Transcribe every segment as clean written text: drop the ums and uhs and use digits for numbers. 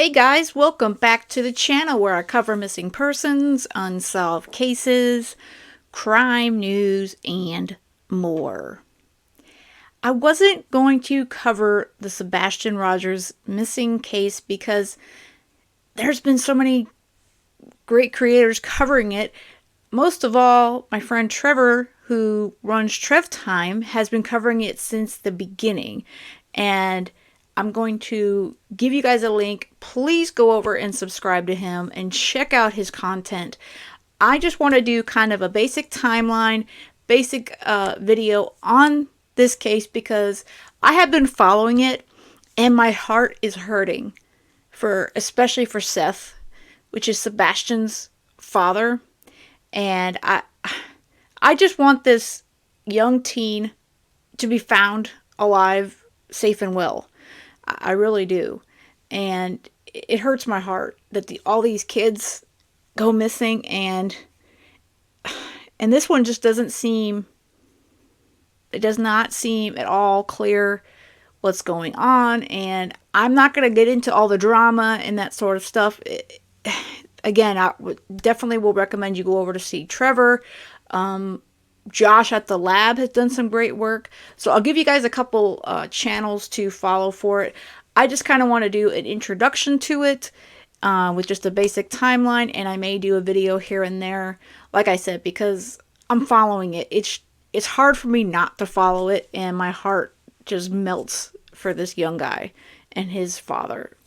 Hey guys, welcome back to the channel where I cover missing persons, unsolved cases, crime news, and more. I wasn't going to cover the Sebastian Rogers missing case because there's been so many great creators covering it. Most of all, my friend Trevor, who runs Trev Time, has been covering it since the beginning. And I'm going to give you guys a link. Please go over and subscribe to him and check out his content. I just want to do kind of a basic timeline, basic video on this case because I have been following it and my heart is hurting, especially for Seth, which is Sebastian's father. And I just want this young teen to be found alive, safe and well. I really do. And it hurts my heart that all these kids go missing, and this one just does not seem at all clear what's going on. And I'm not going to get into all the drama and that sort of stuff. Again, I definitely will recommend you go over to see Trevor. Josh at the lab has done some great work. So I'll give you guys a couple channels to follow for it. I just kind of want to do an introduction to it with just a basic timeline. And I may do a video here and there, like I said, because I'm following it. It's hard for me not to follow it. And my heart just melts for this young guy and his father.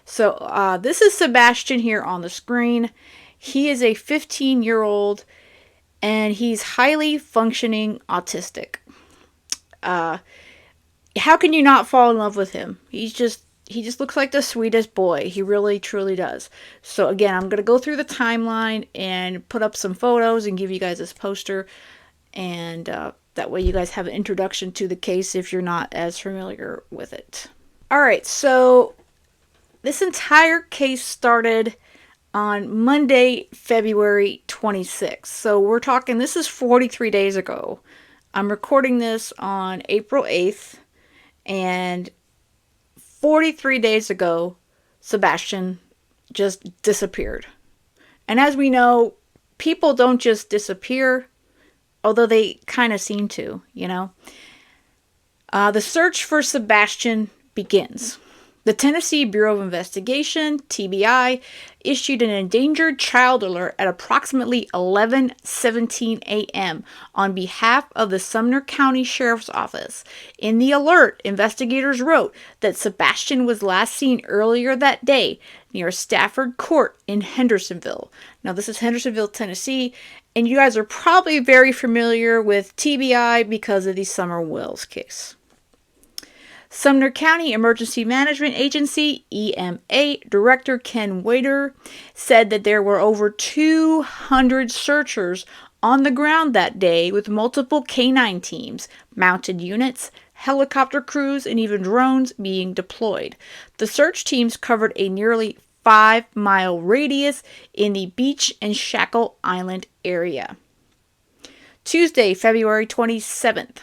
So this is Sebastian here on the screen. He is a 15-year-old. And he's highly functioning autistic. How can you not fall in love with him? He just looks like the sweetest boy. He really, truly does. So again, I'm going to go through the timeline and put up some photos and give you guys this poster. And that way you guys have an introduction to the case if you're not as familiar with it. Alright, so this entire case started on Monday, February 26th. So we're talking, this is 43 days ago. I'm recording this on April 8th. And 43 days ago, Sebastian just disappeared. And as we know, people don't just disappear, although they kind of seem to, you know. The search for Sebastian begins. The Tennessee Bureau of Investigation, TBI, issued an endangered child alert at approximately 11:17 a.m. on behalf of the Sumner County Sheriff's Office. In the alert, investigators wrote that Sebastian was last seen earlier that day near Stafford Court in Hendersonville. Now, this is Hendersonville, Tennessee, and you guys are probably very familiar with TBI because of the Summer Wells case. Sumner County Emergency Management Agency, EMA, Director Ken Wader said that there were over 200 searchers on the ground that day with multiple K-9 teams, mounted units, helicopter crews, and even drones being deployed. The search teams covered a nearly 5-mile radius in the Beach and Shackle Island area. Tuesday, February 27th.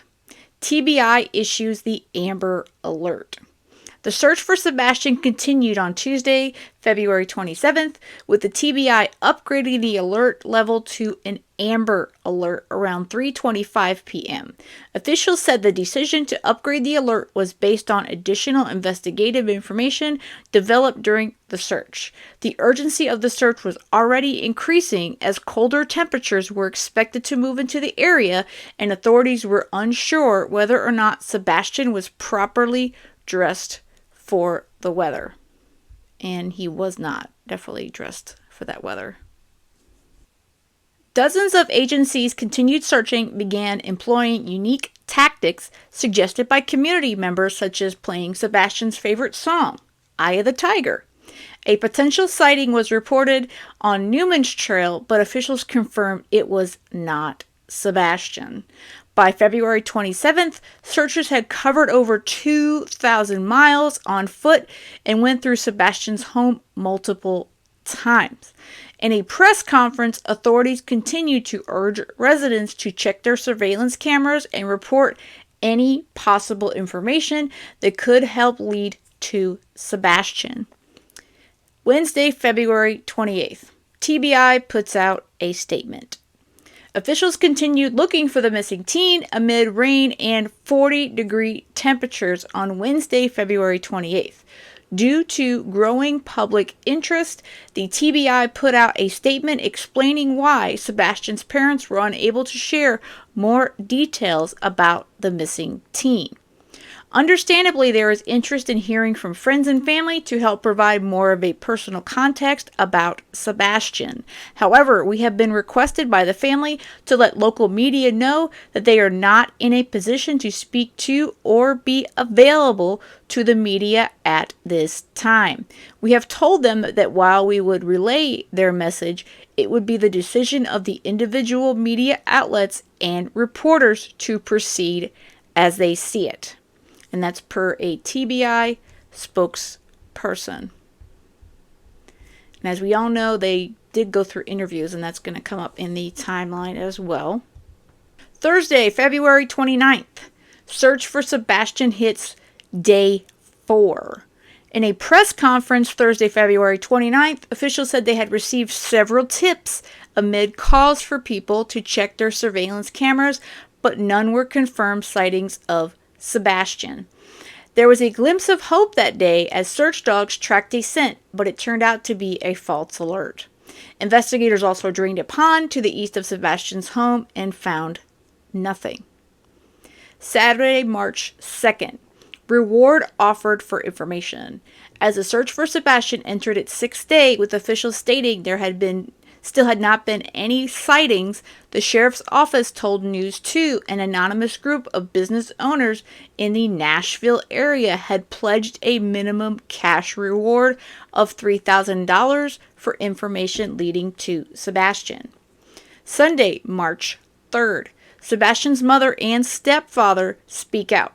TBI issues the Amber Alert. The search for Sebastian continued on Tuesday, February 27th, with the TBI upgrading the alert level to an Amber Alert around 3:25 p.m. Officials said the decision to upgrade the alert was based on additional investigative information developed during the search. The urgency of the search was already increasing as colder temperatures were expected to move into the area, and authorities were unsure whether or not Sebastian was properly dressed for the weather. And he was not definitely dressed for that weather. Dozens of agencies continued searching, began employing unique tactics suggested by community members, such as playing Sebastian's favorite song, Eye of the Tiger. A potential sighting was reported on Newman's Trail, but officials confirmed it was not Sebastian. By February 27th, searchers had covered over 2,000 miles on foot and went through Sebastian's home multiple times. In a press conference, authorities continued to urge residents to check their surveillance cameras and report any possible information that could help lead to Sebastian. Wednesday, February 28th. TBI puts out a statement. Officials continued looking for the missing teen amid rain and 40-degree temperatures on Wednesday, February 28th. Due to growing public interest, the TBI put out a statement explaining why Sebastian's parents were unable to share more details about the missing teen. Understandably, there is interest in hearing from friends and family to help provide more of a personal context about Sebastian. However, we have been requested by the family to let local media know that they are not in a position to speak to or be available to the media at this time. We have told them that while we would relay their message, it would be the decision of the individual media outlets and reporters to proceed as they see it. And that's per a TBI spokesperson. And as we all know, they did go through interviews, and that's going to come up in the timeline as well. Thursday, February 29th. Search for Sebastian hits day 4. In a press conference Thursday, February 29th, officials said they had received several tips amid calls for people to check their surveillance cameras, but none were confirmed sightings of Sebastian. There was a glimpse of hope that day as search dogs tracked a scent, but it turned out to be a false alert. Investigators also drained a pond to the east of Sebastian's home and found nothing. Saturday, March 2nd. Reward offered for information. As the search for Sebastian entered its 6th day, with officials stating there still had not been any sightings, the sheriff's office told News 2 an anonymous group of business owners in the Nashville area had pledged a minimum cash reward of $3,000 for information leading to Sebastian. Sunday, March 3rd. Sebastian's mother and stepfather speak out.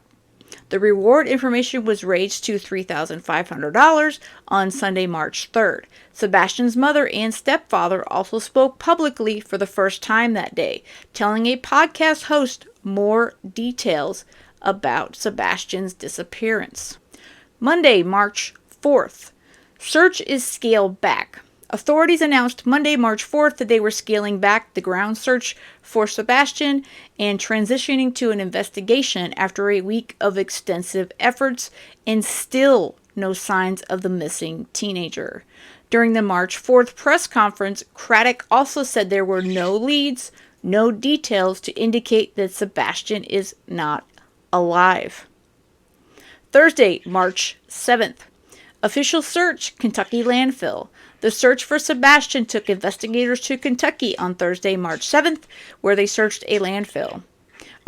The reward information was raised to $3,500 on Sunday, March 3rd. Sebastian's mother and stepfather also spoke publicly for the first time that day, telling a podcast host more details about Sebastian's disappearance. Monday, March 4th. Search is scaled back. Authorities announced Monday, March 4th that they were scaling back the ground search for Sebastian and transitioning to an investigation after a week of extensive efforts and still no signs of the missing teenager. During the March 4th press conference, Craddock also said there were no leads, no details to indicate that Sebastian is not alive. Thursday, March 7th. Official search, Kentucky landfill. The search for Sebastian took investigators to Kentucky on Thursday, March 7th, where they searched a landfill.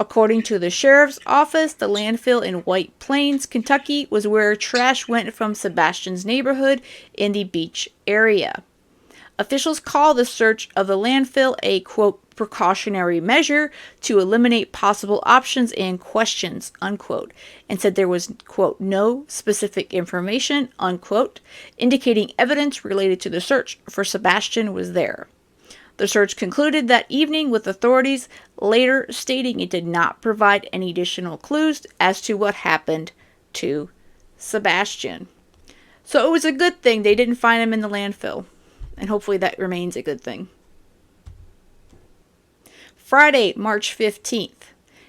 According to the sheriff's office, the landfill in White Plains, Kentucky, was where trash went from Sebastian's neighborhood in the Beach area. Officials call the search of the landfill a, quote, precautionary measure to eliminate possible options and questions, unquote, and said there was, quote, no specific information, unquote, indicating evidence related to the search for Sebastian was there. The search concluded that evening, with authorities later stating it did not provide any additional clues as to what happened to Sebastian. So it was a good thing they didn't find him in the landfill, and hopefully that remains a good thing. Friday, March 15th.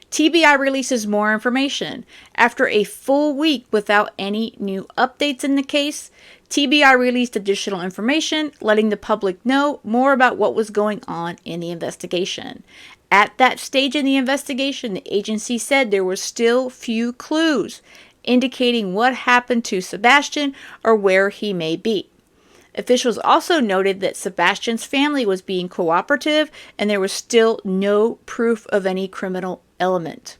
TBI releases more information. After a full week without any new updates in the case, TBI released additional information, letting the public know more about what was going on in the investigation. At that stage in the investigation, the agency said there were still few clues indicating what happened to Sebastian or where he may be. Officials also noted that Sebastian's family was being cooperative and there was still no proof of any criminal element.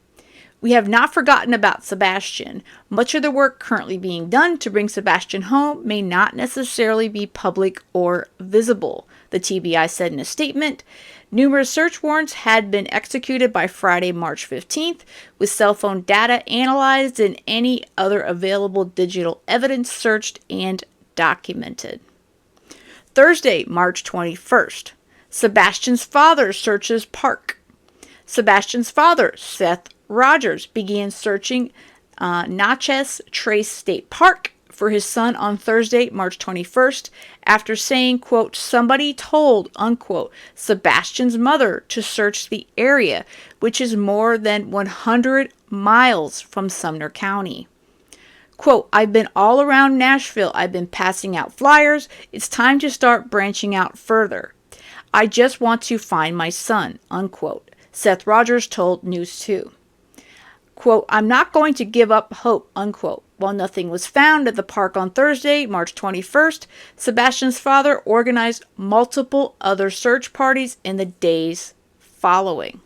We have not forgotten about Sebastian. Much of the work currently being done to bring Sebastian home may not necessarily be public or visible, the TBI said in a statement. Numerous search warrants had been executed by Friday, March 15th, with cell phone data analyzed and any other available digital evidence searched and documented. Thursday, March 21st. Sebastian's father searches park. Sebastian's father, Seth Rogers, began searching Natchez Trace State Park for his son on Thursday, March 21st, after saying, quote, somebody told, unquote, Sebastian's mother to search the area, which is more than 100 miles from Sumner County. Quote, I've been all around Nashville. I've been passing out flyers. It's time to start branching out further. I just want to find my son, unquote, Seth Rogers told News 2. Quote, I'm not going to give up hope, unquote. While nothing was found at the park on Thursday, March 21st, Sebastian's father organized multiple other search parties in the days following.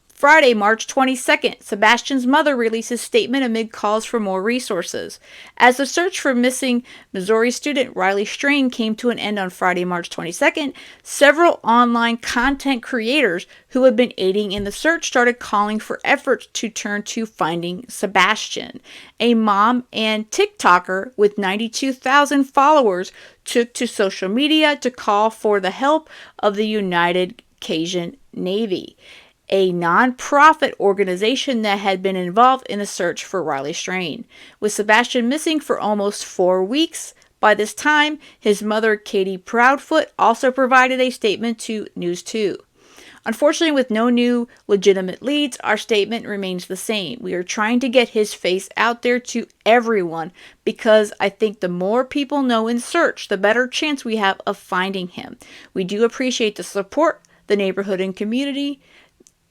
Friday, March 22nd, Sebastian's mother released a statement amid calls for more resources. As the search for missing Missouri student Riley Strain came to an end on Friday, March 22nd, several online content creators who had been aiding in the search started calling for efforts to turn to finding Sebastian. A mom and TikToker with 92,000 followers took to social media to call for the help of the United Cajun Navy, a non-profit organization that had been involved in the search for Riley Strain. With Sebastian missing for almost 4 weeks, by this time, his mother, Katie Proudfoot, also provided a statement to News 2. Unfortunately, with no new legitimate leads, our statement remains the same. We are trying to get his face out there to everyone because I think the more people know in search, the better chance we have of finding him. We do appreciate the support, the neighborhood and community,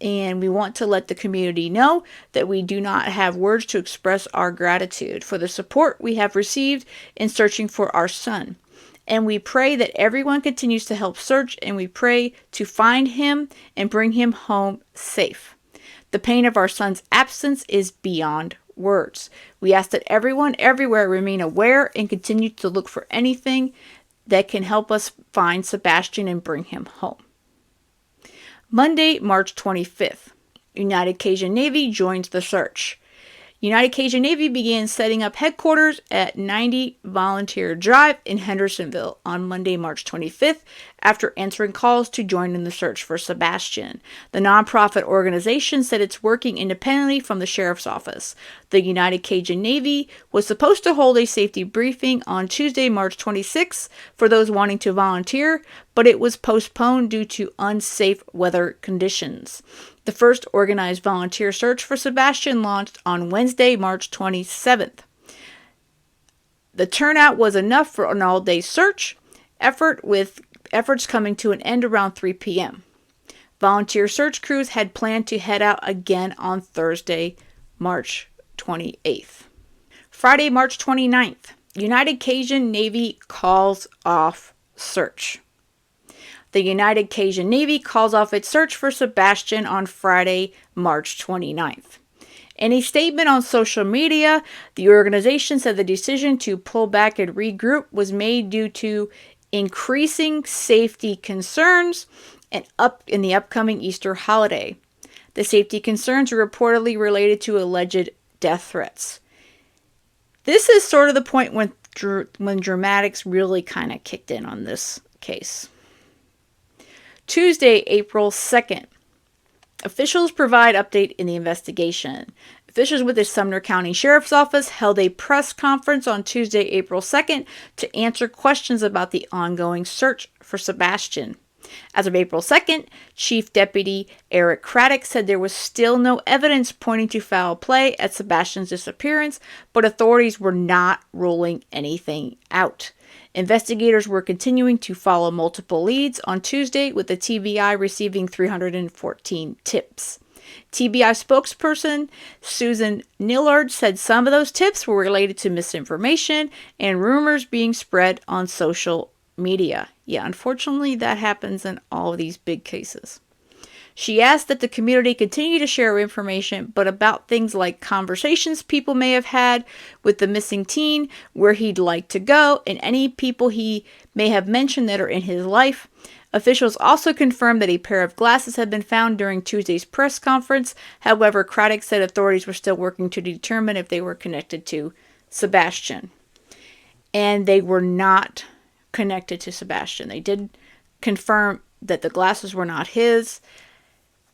and we want to let the community know that we do not have words to express our gratitude for the support we have received in searching for our son. And we pray that everyone continues to help search, and we pray to find him and bring him home safe. The pain of our son's absence is beyond words. We ask that everyone everywhere remain aware and continue to look for anything that can help us find Sebastian and bring him home. Monday, March 25th, United Cajun Navy joins the search. United Cajun Navy began setting up headquarters at 90 Volunteer Drive in Hendersonville on Monday, March 25th, after answering calls to join in the search for Sebastian. The nonprofit organization said it's working independently from the sheriff's office. The United Cajun Navy was supposed to hold a safety briefing on Tuesday, March 26th for those wanting to volunteer, but it was postponed due to unsafe weather conditions. The first organized volunteer search for Sebastian launched on Wednesday, March 27th. The turnout was enough for an all-day search effort, with efforts coming to an end around 3 p.m. Volunteer search crews had planned to head out again on Thursday, March 28th. Friday, March 29th, United Cajun Navy calls off search. The United Cajun Navy calls off its search for Sebastian on Friday, March 29th. In a statement on social media, the organization said the decision to pull back and regroup was made due to increasing safety concerns and in the upcoming Easter holiday. The safety concerns are reportedly related to alleged death threats. This is sort of the point when dramatics really kind of kicked in on this case. Tuesday, April 2nd. Officials provide update in the investigation. Officials with the Sumner County Sheriff's Office held a press conference on Tuesday, April 2nd to answer questions about the ongoing search for Sebastian. As of April 2nd, Chief Deputy Eric Craddock said there was still no evidence pointing to foul play at Sebastian's disappearance, but authorities were not ruling anything out. Investigators were continuing to follow multiple leads on Tuesday, with the TBI receiving 314 tips. TBI spokesperson Susan Nillard said some of those tips were related to misinformation and rumors being spread on social media. Yeah, unfortunately, that happens in all of these big cases. She asked that the community continue to share information, but about things like conversations people may have had with the missing teen, where he'd like to go, and any people he may have mentioned that are in his life. Officials also confirmed that a pair of glasses had been found during Tuesday's press conference. However, Craddock said authorities were still working to determine if they were connected to Sebastian. And they were not connected to Sebastian. They did confirm that the glasses were not his.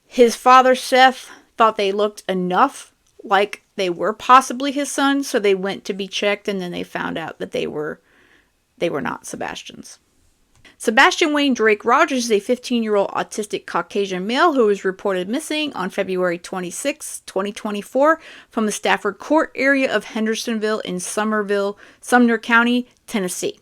His father, Seth, thought they looked enough like they were possibly his son, so they went to be checked, and then they found out that they were not Sebastian's. Sebastian Wayne Drake Rogers is a 15-year-old autistic Caucasian male who was reported missing on February 26, 2024 from the Stafford Court area of Hendersonville in Sumner County, Tennessee.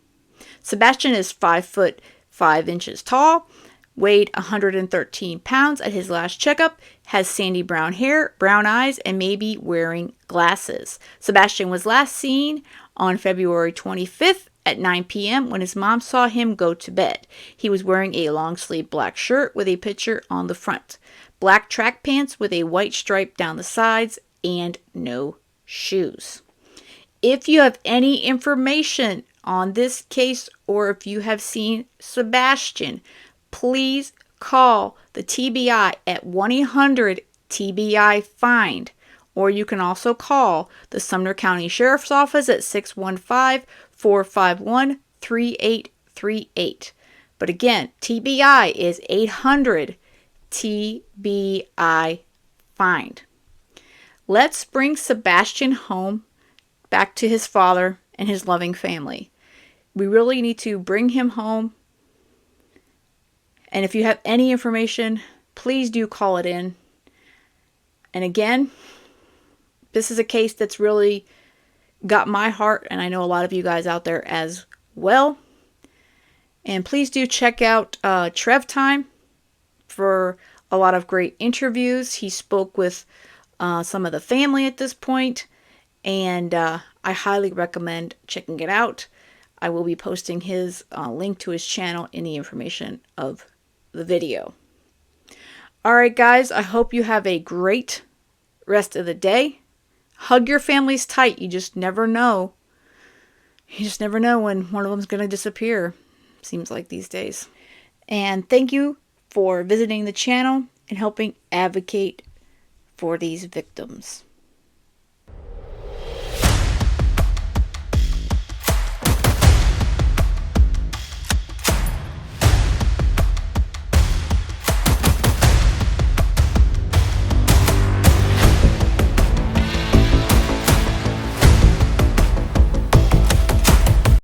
Sebastian is 5 foot 5 inches tall, weighed 113 pounds at his last checkup, has sandy brown hair, brown eyes, and may be wearing glasses. Sebastian was last seen on February 25th at 9 p.m. when his mom saw him go to bed. He was wearing a long-sleeved black shirt with a picture on the front, black track pants with a white stripe down the sides, and no shoes. If you have any information on this case, or if you have seen Sebastian, please call the TBI at 1-800-TBI-FIND, or you can also call the Sumner County Sheriff's Office at 615-451-3838. But again, TBI is 800-TBI-FIND. Let's bring Sebastian home, back to his father and his loving family. We really need to bring him home. And if you have any information, please do call it in. And again, this is a case that's really got my heart, and I know a lot of you guys out there as well. And please do check out Trev Time for a lot of great interviews. He spoke with some of the family at this point, and I highly recommend checking it out. I will be posting his link to his channel in the information of the video. Alright guys, I hope you have a great rest of the day. Hug your families tight. You just never know. You just never know when one of them's going to disappear. Seems like these days. And thank you for visiting the channel and helping advocate for these victims.